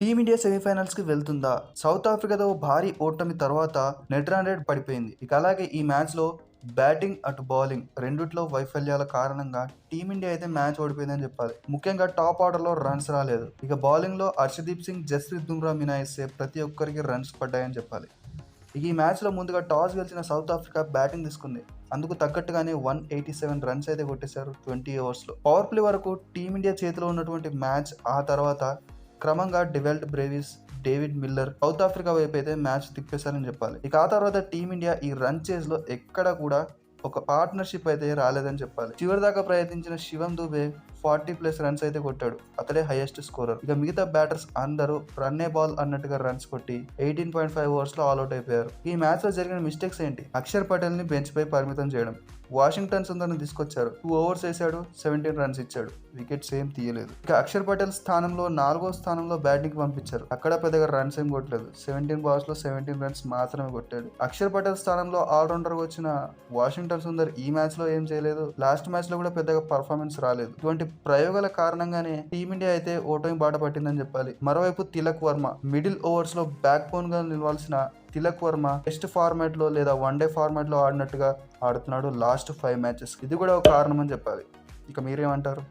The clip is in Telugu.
టీమిండియా సెమీఫైనల్స్ కి వెళ్తుందా? సౌత్ ఆఫ్రికాతో భారీ ఓటమి తర్వాత నెట్ రన్ రేట్ పడిపోయింది. ఇక అలాగే ఈ మ్యాచ్ లో బ్యాటింగ్ అటు బౌలింగ్ రెండిట్లో వైఫల్యాల కారణంగా టీమిండియా అయితే మ్యాచ్ ఓడిపోయిందని చెప్పాలి. ముఖ్యంగా టాప్ ఆర్డర్ లో రన్స్ రాలేదు. ఇక బౌలింగ్ లో హర్షదీప్ సింగ్, జస్ప్రీత్ బుమ్రా మినహాయిస్తే ప్రతి ఒక్కరికి రన్స్ పడ్డాయని చెప్పాలి. ఇక ఈ మ్యాచ్ లో ముందుగా టాస్ గెలిచిన సౌత్ ఆఫ్రికా బ్యాటింగ్ తీసుకుంది. అందుకు తగ్గట్టుగానే 187 రన్స్ అయితే కొట్టేశారు 20 ఓవర్స్ లో. పవర్ ప్లే వరకు టీమిండియా చేతిలో ఉన్నటువంటి మ్యాచ్. ఆ తర్వాత క్రమంగా Dewald Brevis, David Miller South Africa వైపు అయితే మ్యాచ్ తిప్పేశారని చెప్పాలి. ఇక ఆ తర్వాత టీమిండియా ఈ రన్ చేజ్ లో ఎక్కడ కూడా ఒక పార్ట్నర్షిప్ అయితే రాలేదని చెప్పాలి. చివరి దాకా ప్రయత్నించిన శివం దూబే 40+ రన్స్ అయితే కొట్టాడు. అతడే హైయెస్ట్ స్కోరర్. ఇక మిగతా బ్యాటర్స్ అందరూ రన్నే బాల్ అన్నట్టుగా రన్స్ కొట్టి 18.5 ఓవర్స్ లో ఆల్అౌట్ అయిపోయారు. ఈ మ్యాచ్ లో జరిగిన మిస్టేక్స్ ఏంటి? అక్షర్ పటేల్ ని బెంచ్ పై పరిమితం చేయడం. వాషింగ్టన్ సుందర్ని తీసుకొచ్చారు. 2 ఓవర్స్ వేసాడు, 17 రన్స్ ఇచ్చాడు. వికెట్స్ ఏం తీయలేదు. ఇక అక్షర్ పటేల్ స్థానంలో 4వ స్థానంలో బ్యాటింగ్ పంపించారు. అక్కడ పెద్దగా రన్స్ ఏం కొట్టలేదు. 17 బాల్స్ లో 17 రన్స్ మాత్రమే కొట్టాడు. అక్షర్ పటేల్ స్థానంలో ఆల్రౌండర్ వచ్చిన వాషింగ్టన్ సుందర్ ఈ మ్యాచ్ లో ఏం చేయలేదు. లాస్ట్ మ్యాచ్ లో కూడా పెద్దగా పర్ఫార్మెన్స్ రాలేదు. ఇటువంటి ప్రయోగాల కారణంగానే టీమిండియా అయితే ఓటమి బాట పట్టిందని చెప్పాలి. మరోవైపు తిలక్ వర్మ మిడిల్ ఓవర్స్ లో బ్యాక్ బోన్ గా నిలవాల్సిన తిలక్ వర్మ టెస్ట్ ఫార్మాట్ లో లేదా వన్డే ఫార్మాట్ లో ఆడినట్టుగా ఆడుతున్నాడు లాస్ట్ 5 మ్యాచెస్. ఇది కూడా ఒక కారణం అని చెప్పాలి. ఇక మీరేమంటారు?